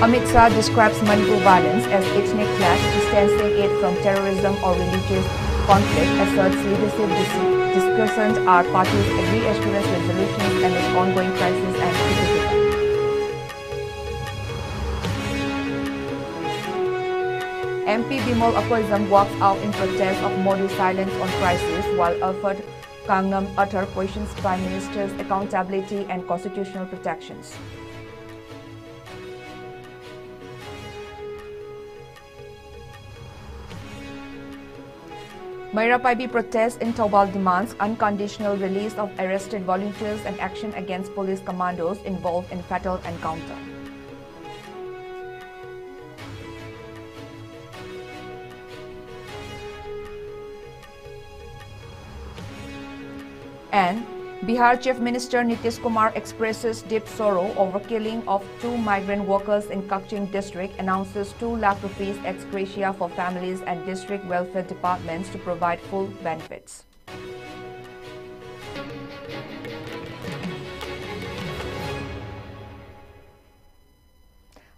Amit Shah describes Manipur violence as ethnic clash, distancing it from terrorism or religious conflict, asserts leadership discussions are parties' reassurance resolutions amid ongoing crisis and criticism. MP Bimal Akoizam walks out in protest of Modi's silence on crisis, while Alfred Kangnam Utter questions Prime Minister's accountability and constitutional protections. Mairapaibi protests in Taubal demands unconditional release of arrested volunteers and action against police commandos involved in fatal encounter. And Bihar Chief Minister Nitish Kumar expresses deep sorrow over killing of 2 migrant workers in Kakching district, announces 2 lakh rupees ex gratia for families and district welfare departments to provide full benefits.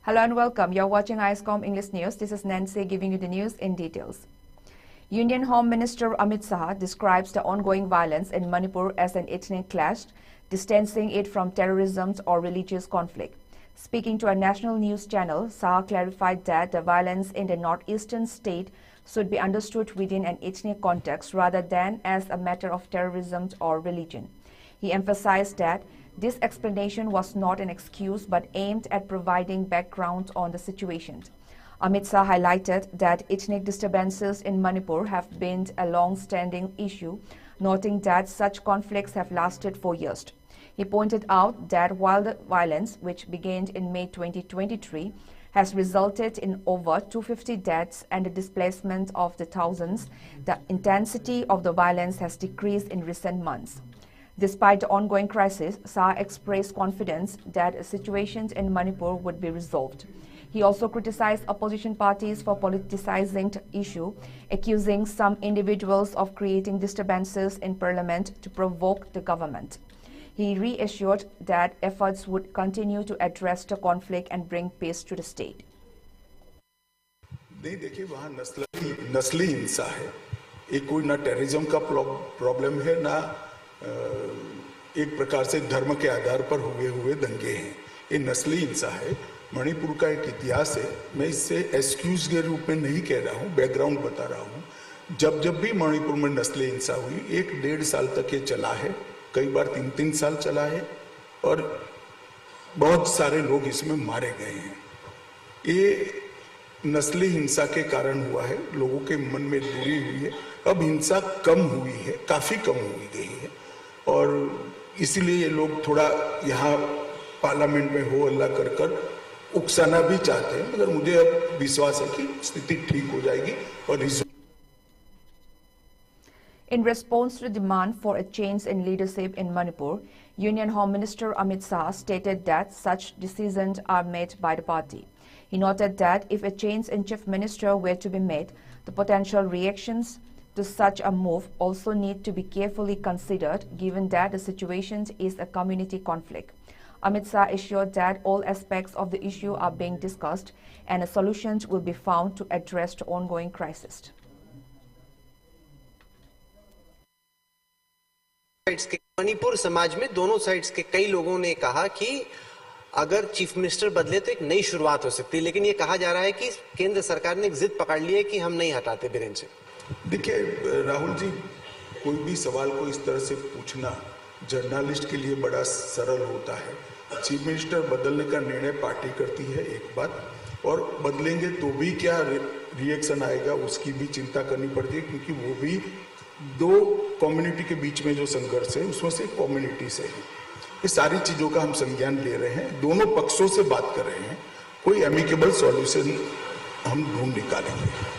Hello and welcome. You're watching ISCOM English News. This is Nancy giving you the news in details. Union Home Minister Amit Shah describes the ongoing violence in Manipur as an ethnic clash, distancing it from terrorism or religious conflict. Speaking to a national news channel, Shah clarified that the violence in the northeastern state should be understood within an ethnic context rather than as a matter of terrorism or religion. He emphasized that this explanation was not an excuse but aimed at providing background on the situation. Amit Shah highlighted that ethnic disturbances in Manipur have been a long-standing issue, noting that such conflicts have lasted for years. He pointed out that while the violence, which began in May 2023, has resulted in over 250 deaths and the displacement of the thousands, the intensity of the violence has decreased in recent months. Despite the ongoing crisis, Shah expressed confidence that situations in Manipur would be resolved. He also criticized opposition parties for politicizing the issue, accusing some individuals of creating disturbances in parliament to provoke the government. He reassured that efforts would continue to address the conflict and bring peace to the state. नहीं देखिए वहाँ नस्ली हिंसा है, एक कोई ना terrorism का प्रॉब्लम है ना एक प्रकार से धर्म के आधार पर हुए दंगे हैं, ये नस्ली हिंसा है। मणिपुर का एक इतिहास है, मैं इससे एक्सक्यूज के रूप में नहीं कह रहा हूँ, बैकग्राउंड बता रहा हूँ। जब भी मणिपुर में नस्ली हिंसा हुई 1-1.5 साल तक ये चला है, कई बार 3-3 साल चला है और बहुत सारे लोग इसमें मारे गए हैं। ये नस्ली हिंसा के कारण हुआ है, लोगों के मन में दूरी हुई है। अब हिंसा कम हुई है, काफी कम हुई गई है और इसीलिए ये लोग थोड़ा यहाँ पार्लियामेंट में हो हल्ला कर उकसाना भी चाहते हैं, मगर मुझे अब विश्वास है कि स्थिति ठीक हो जाएगी और In response to the demand for a change in leadership in Manipur, Union Home Minister Amit Shah stated that such decisions are made by the party. He noted that if a change in chief minister were to be made, the potential reactions to such a move also need to be carefully considered, given that the situation is a community conflict. Amit Shah assured that all aspects of the issue are being discussed and a solution will be found to address the ongoing crisis. Manipur समाज में दोनों sides के कई लोगों ने कहा कि अगर चीफ मिनिस्टर बदले तो एक नई शुरुआत हो सकती है, लेकिन ये कहा जा रहा है कि केंद्र सरकार ने एक जिद पकड़ ली है कि हम नहीं हटाते बीरेन से। देखिए राहुल जी, कोई भी सवाल को इस तरह से पूछना जर्नलिस्ट के लिए बड़ा सरल होता है। चीफ मिनिस्टर बदलने का निर्णय पार्टी करती है एक बात, और बदलेंगे तो भी क्या रिएक्शन आएगा उसकी भी चिंता करनी पड़ती है, क्योंकि वो भी दो कम्युनिटी के बीच में जो संघर्ष है उसमें से एक कम्युनिटी से है। ये सारी चीजों का हम संज्ञान ले रहे हैं, दोनों पक्षों से बात कर रहे हैं, कोई एमिकेबल सॉल्यूशन हम ढूंढ निकालेंगे।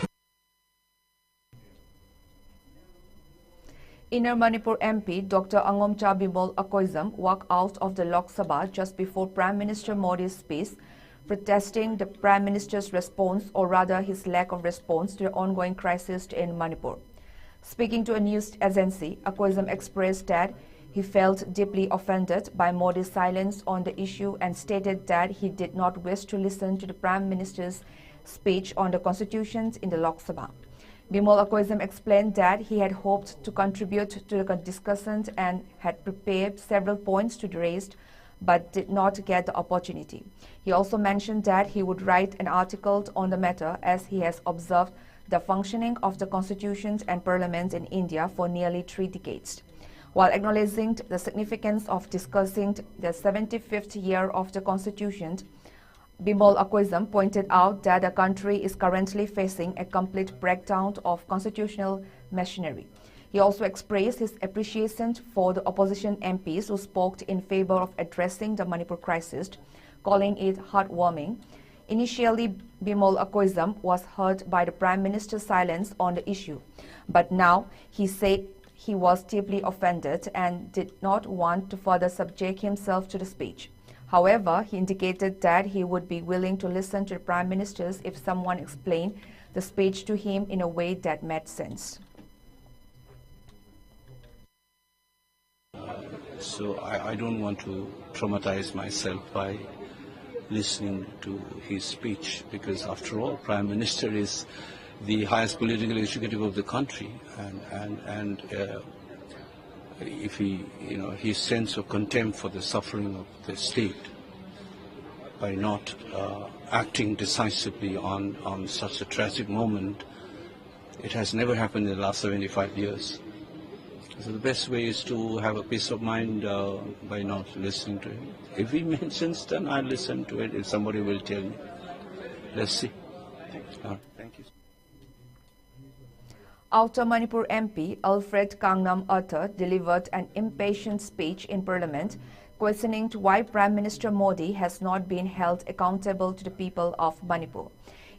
Inner Manipur MP Dr. Angomcha Bimal Akoizam walked out of the Lok Sabha just before Prime Minister Modi's speech, protesting the Prime Minister's response, or rather his lack of response, to the ongoing crisis in Manipur. Speaking to a news agency, Akoizam expressed that He felt deeply offended by Modi's silence on the issue and stated that he did not wish to listen to the Prime Minister's speech on the constitution in the Lok Sabha. Bimal Akosam explained that he had hoped to contribute to the discussion and had prepared several points to be raised, but did not get the opportunity. He also mentioned that he would write an article on the matter as he has observed the functioning of the constitutions and parliaments in India for nearly 3 decades. While acknowledging the significance of discussing the 75th year of the Constitution, Bimal Akosam pointed out that the country is currently facing a complete breakdown of constitutional machinery. He also expressed his appreciation for the opposition MPs who spoke in favor of addressing the Manipur crisis, calling it heartwarming. Initially, Bimal Akosam was hurt by the Prime Minister's silence on the issue, but now he said he was deeply offended and did not want to further subject himself to the speech. However, he indicated that he would be willing to listen to the Prime Minister if someone explained the speech to him in a way that made sense. So I don't want to traumatize myself by listening to his speech, because after all, Prime Minister is the highest political executive of the country, and if he, his sense of contempt for the suffering of the state by not acting decisively on such a tragic moment, it has never happened in the last 75 years. So the best way is to have a peace of mind by not listening to him. If he mentions, then I'll listen to it. If somebody will tell me, let's see. Thank you. Outer Manipur MP Alfred Kangnam Arthur delivered an impassioned speech in Parliament, questioning why Prime Minister Modi has not been held accountable to the people of Manipur.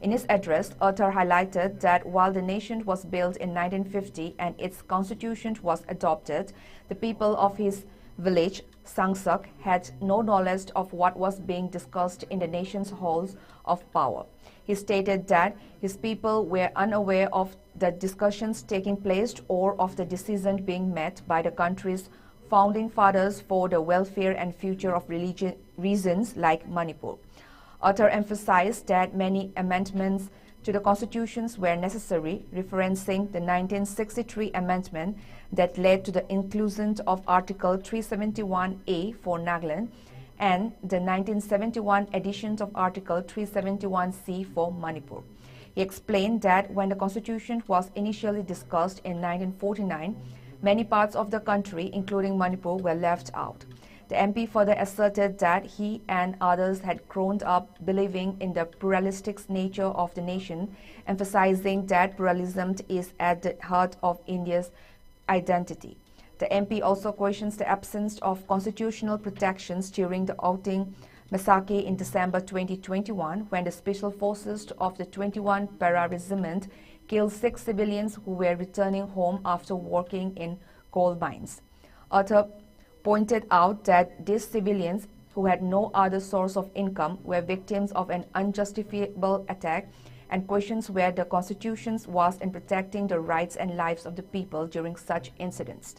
In his address, Arthur highlighted that while the nation was built in 1950 and its constitution was adopted, the people of his village, Sangsak, had no knowledge of what was being discussed in the nation's halls of power. He stated that his people were unaware of the discussions taking place or of the decision being made by the country's founding fathers for the welfare and future of regions like Manipur. Arthur emphasized that many amendments to the constitutions were necessary, referencing the 1963 amendment that led to the inclusion of Article 371A for Nagaland and the 1971 editions of Article 371C for Manipur. He explained that when the constitution was initially discussed in 1949, many parts of the country, including Manipur, were left out. The MP further asserted that he and others had grown up believing in the pluralistic nature of the nation, emphasizing that pluralism is at the heart of India's identity. The MP also questions the absence of constitutional protections during the outing massacre in December 2021, when the special forces of the 21 Para Regiment killed 6 civilians who were returning home after working in coal mines. Arthur pointed out that these civilians, who had no other source of income, were victims of an unjustifiable attack, and questions where the Constitution was in protecting the rights and lives of the people during such incidents.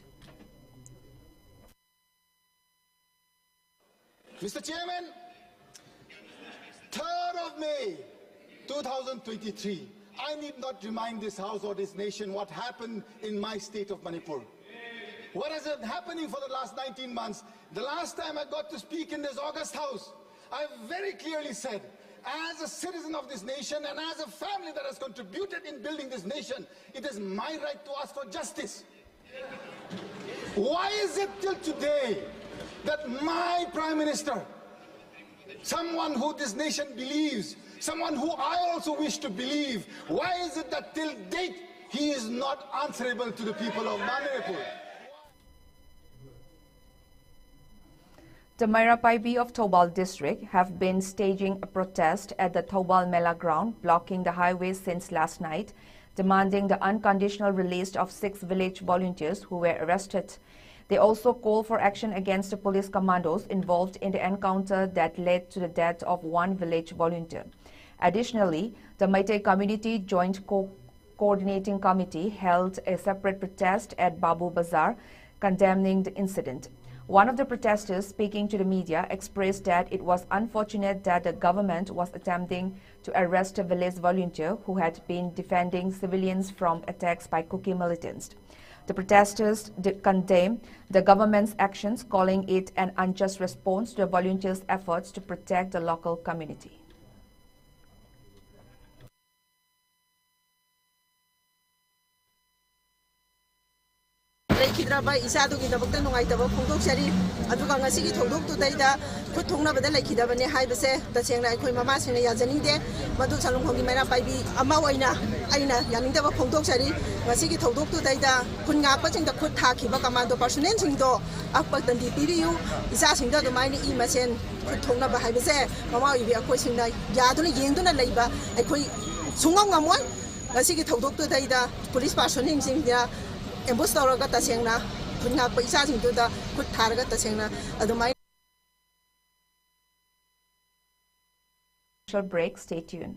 Mr. Chairman, 3rd of May 2023, I need not remind this House or this nation what happened in my state of Manipur. What has been happening for the last 19 months? The last time I got to speak in this August House, I very clearly said, as a citizen of this nation and as a family that has contributed in building this nation, it is my right to ask for justice. Why is it till today that my Prime Minister, someone who this nation believes, someone who I also wish to believe, why is it that till date he is not answerable to the people of Manipur? The Mairapaibi of Thoubal district have been staging a protest at the Thoubal Mela ground, blocking the highway since last night, demanding the unconditional release of 6 village volunteers who were arrested. They also call for action against the police commandos involved in the encounter that led to the death of 1 village volunteer. Additionally, the Meitei Community Joint Coordinating Committee held a separate protest at Babu Bazar, condemning the incident. One of the protesters speaking to the media expressed that it was unfortunate that the government was attempting to arrest a village volunteer who had been defending civilians from attacks by Kuki militants. The protesters condemned the government's actions, calling it an unjust response to the volunteers' efforts to protect the local community. Leikhidraba isadugi dabakta nungaitaba phongdoksari aduga ngasigi thongdoktudaida khut thongnabada leikhidabane haibase tasengna akhoi mama singna yajaningde madu salungkhongi maina paibi ama oina aina yaningdaba phongdoksari ngasigi thongdoktudaida khunga pachingda khut thakhiba commando personnel singdo akpatandi piriyu isa singda dumaini I masen khut thongnaba haibase mama oibi akhoi singna yaduna yengduna leiba akhoi sungam ngamoi ngasigi thongdoktudaida police personnel singda ambush tawraga tasengna khunga paisa singduda khut tharaga tasengna adumai. Break, stay tuned.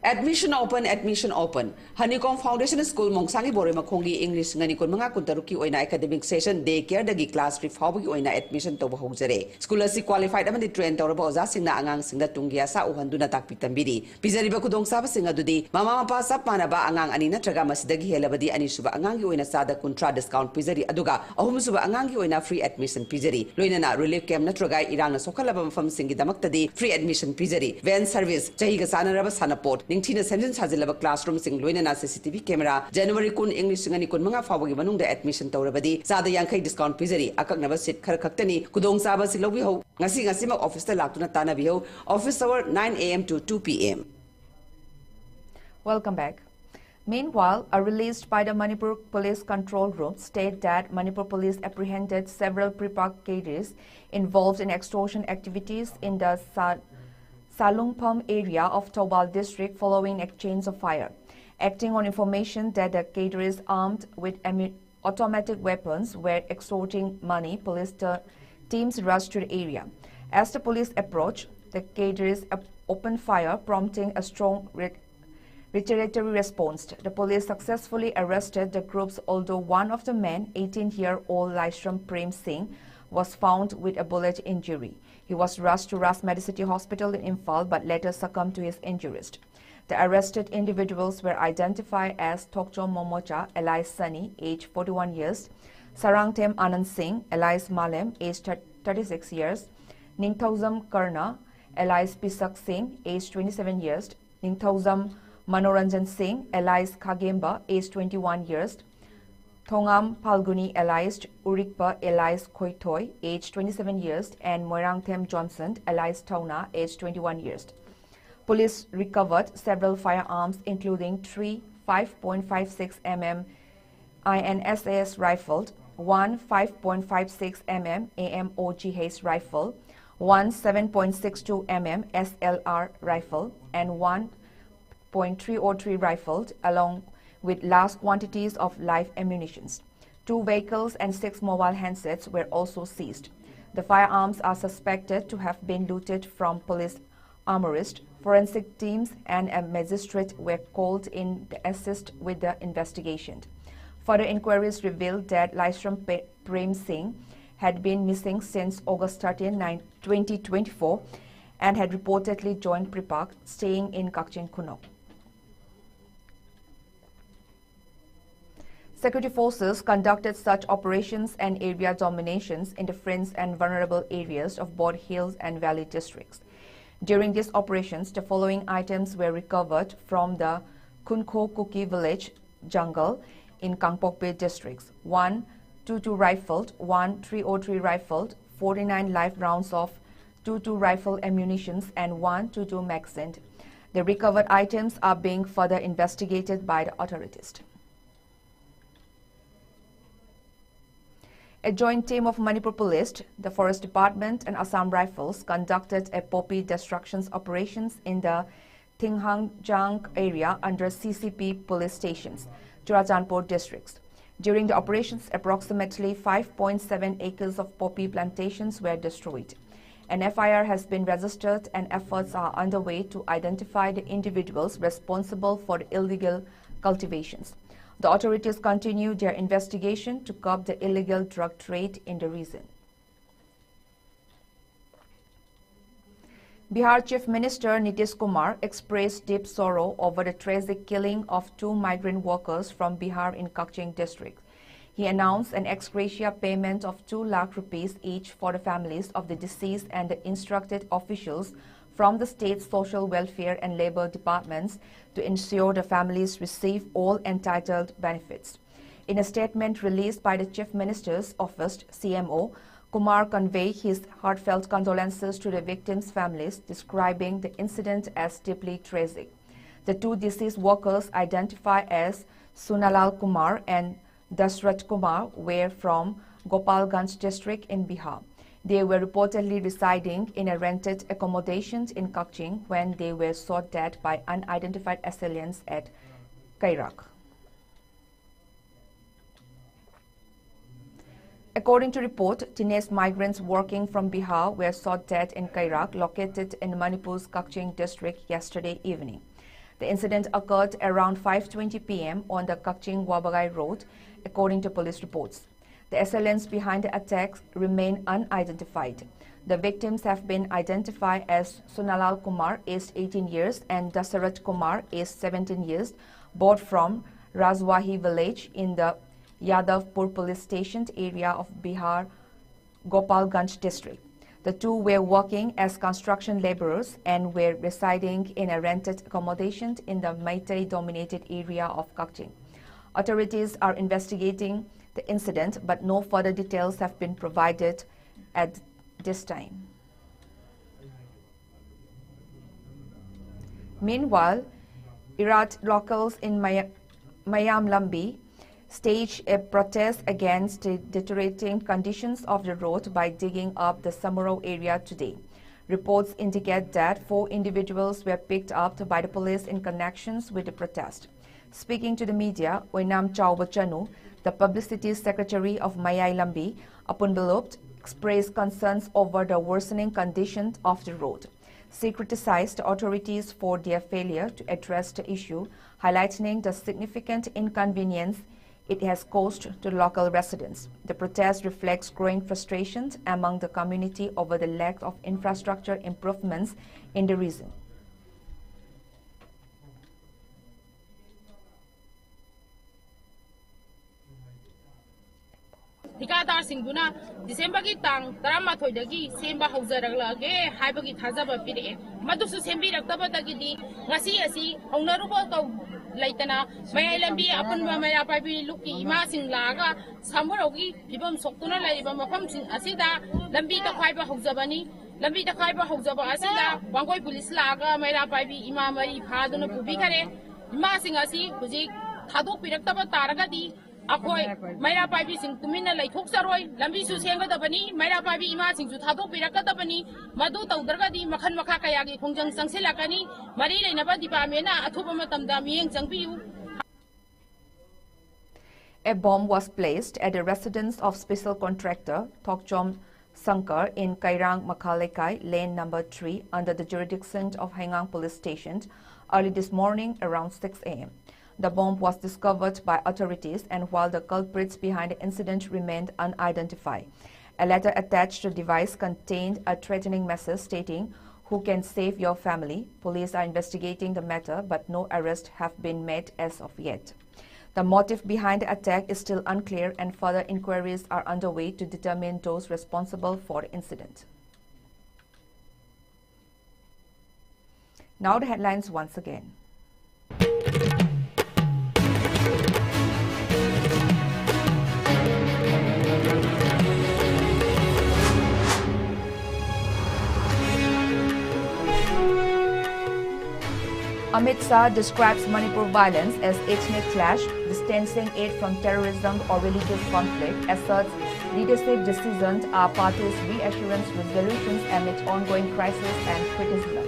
Admission open. Honeycomb Foundation School Mongsangi Bore Makongi English ngani kun mga kuntaruki oina academic session day care dagi class 3 fawgi oina admission to bahogzare. School asi qualified amani train tawraba oza singna angang singna tunggia sa uhanduna takpitambiri. Pizari ba kudong saba singa dudi mama mapa sap manaba angang ani natraga masidagi helabadi ani suba angangi oina sada kuntra discount pizari aduga ahum suba angangi oina free admission pizari. Loinana relief camp natraga irang sokalaba mafam singi damaktadi free admission pizari. Van service jahiga sanaraba sanaport Ningtina Sentin Sajilaba classroom sing Luina CCTV camera, January kun English singani kun mga fawagi manung the admission tawrabadi, Sada Yankay discount pizari, akak naba sit Karakaktani, Kudong Saba Silobi ho, Ngasima office Latuna Tanabiho, office hour 9 a.m. to 2 p.m. Welcome back. Meanwhile, a release by the Manipur Police Control Room stated that Manipur Police apprehended several Pripak cadres involved in extortion activities in the Salungpam area of Tobal district following exchange of fire. Acting on information that the cadres armed with automatic weapons were extorting money, police teams rushed to the area. As the police approached, the cadres opened fire, prompting a strong retaliatory response. The police successfully arrested the groups, although one of the men, 18-year-old Laishram Prem Singh, was found with a bullet injury. He was rushed to Ras Medicity Hospital in Imphal but later succumbed to his injuries. The arrested individuals were identified as Tokcho Momocha, alias Sunny, age 41 years, Sarangtem Anand Singh, alias Malem, age 36 years, Ningthauzam Karna, alias Pisak Singh, age 27 years, Ningthauzam Manoranjan Singh, alias Khagemba, age 21 years, Thongam Palguni, alias Urikpa, alias Khoitoi, age 27 years, and Moirangthem Johnson, alias Tauna, age 21 years. Police recovered several firearms, including 3 5.56 mm INSAS rifle, 1 5.56 mm AMOGH rifle, 1 7.62 mm SLR rifle, and 1 .303 rifles, along with large quantities of live ammunition. 2 vehicles and 6 mobile handsets were also seized. The firearms are suspected to have been looted from police armorists. Forensic teams and a magistrate were called in to assist with the investigation. Further inquiries revealed that Laishram Prem Singh had been missing since August 13, 2024 and had reportedly joined Pripak, staying in Kakchin Kuno. Security forces conducted such operations and area dominations in the fringe and vulnerable areas of both hills and valley districts. During these operations, the following items were recovered from the Kunko Kuki village jungle in Kangpokpe districts: 1 .22 rifled, 1 .303 rifled, 49 live rounds of .22 rifle ammunition, and 1 .22 magazine. The recovered items are being further investigated by the authorities. A joint team of Manipur Police, the Forest Department and Assam Rifles conducted a poppy destruction operations in the Tinghangjang area under CCP police stations, Churachandpur districts. During the operations, approximately 5.7 acres of poppy plantations were destroyed. An FIR has been registered and efforts are underway to identify the individuals responsible for the illegal cultivations. The authorities continue their investigation to curb the illegal drug trade in the region. Bihar Chief Minister Nitish Kumar expressed deep sorrow over the tragic killing of 2 migrant workers from Bihar in Kaching district. He announced an ex gratia payment of 2 lakh rupees each for the families of the deceased and the instructed officials from the state's social welfare and labor departments to ensure the families receive all entitled benefits. In a statement released by the Chief Minister's Office, CMO, Kumar conveyed his heartfelt condolences to the victims' families, describing the incident as deeply tragic. The 2 deceased workers, identified as Sunalal Kumar and Dasrat Kumar, were from Gopalganj district in Bihar. They were reportedly residing in a rented accommodation in Kaching when they were shot dead by unidentified assailants at Kairak. According to report, teenage migrants working from Bihar were shot dead in Kairak, located in Manipur's Kaching district, yesterday evening. The incident occurred around 5:20 p.m. on the Kaching-Wabagai road, according to police reports. The assailants behind the attacks remain unidentified. The victims have been identified as Sunalal Kumar, aged 18 years, and Dasarat Kumar, aged 17 years, both from Rajwahi village in the Yadavpur police station area of Bihar, Gopalganj district. The 2 were working as construction laborers and were residing in a rented accommodation in the Meitei-dominated area of Kaching. Authorities are investigating the incident, but no further details have been provided at this time. Meanwhile, Iraq locals in Mayam-Lambi staged a protest against the deteriorating conditions of the road by digging up the Samuro area today. Reports indicate that 4 individuals were picked up by the police in connection with the protest. Speaking to the media, Oinam Chawbachanu, the publicity secretary of Mayai Lambi, Apunbiloped, expressed concerns over the worsening condition of the road. She criticized the authorities for their failure to address the issue, highlighting the significant inconvenience it has caused to local residents. The protest reflects growing frustration among the community over the lack of infrastructure improvements in the region. ठिकादार सिंधुना दिसंबर की तांग 13 दगी सेंबा हौजरगलागे हाइबगी थाजबा पिरे मदुसु सेंबी रक्तबदगी ngasi asi hongnaruba to laitana mayai lambi apun maya pabi luki ima sing laga samharogi phibam soktuna laiba mafam sing asida lambi ta khaiba hojabani lambi ta khaiba hojaba asida wangoi police laga mayra pabi ima mari phaduna pubi khare ima sing asi huji thadok piraktaba taragadi akoi mayra pabi sing tumina laithok saroi lambi su sengadabani mayra pabi ima sing su thadok pirakadabani madu tawdragadi makhan makha kaya gi khongjang sangsilakani mari leinaba dipamena athuba matamda miyeng changpiu. A bomb was placed at the residence of special contractor Thokchom Sankar in Kairang Makhalekai, lane number 3, under the jurisdiction of Hengang police station early this morning around 6 a.m. The bomb was discovered by authorities, and while the culprits behind the incident remained unidentified. A letter attached to the device contained a threatening message stating, "Who can save your family?" Police are investigating the matter, but no arrests have been made as of yet. The motive behind the attack is still unclear, and further inquiries are underway to determine those responsible for the incident. Now the headlines once again. Amit Shah describes Manipur violence as ethnic clash, distancing it from terrorism or religious conflict, asserts leadership decisions are parties' reassurance resolutions amid ongoing crisis and criticism.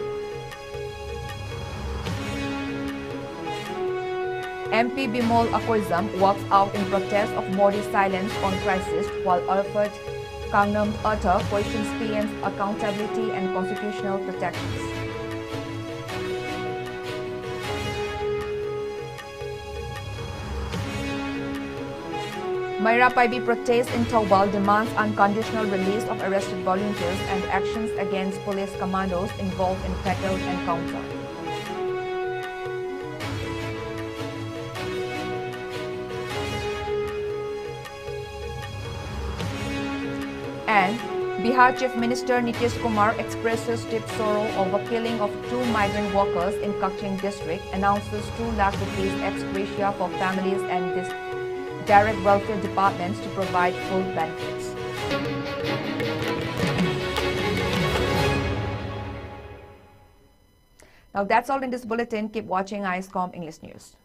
MP Bimol Akoizam walks out in protest of Modi's silence on crisis, while Alfred Kangnam Utter questions PM's accountability and constitutional protections. Myra Paibi protests in Taubal demands unconditional release of arrested volunteers and actions against police commandos involved in fatal encounter. And Bihar Chief Minister Nitish Kumar expresses deep sorrow over killing of 2 migrant workers in Kaching district, announces 2 lakh rupees ex gratia for families and direct welfare departments to provide full benefits. Now that's all in this bulletin. Keep watching ISCOM English News.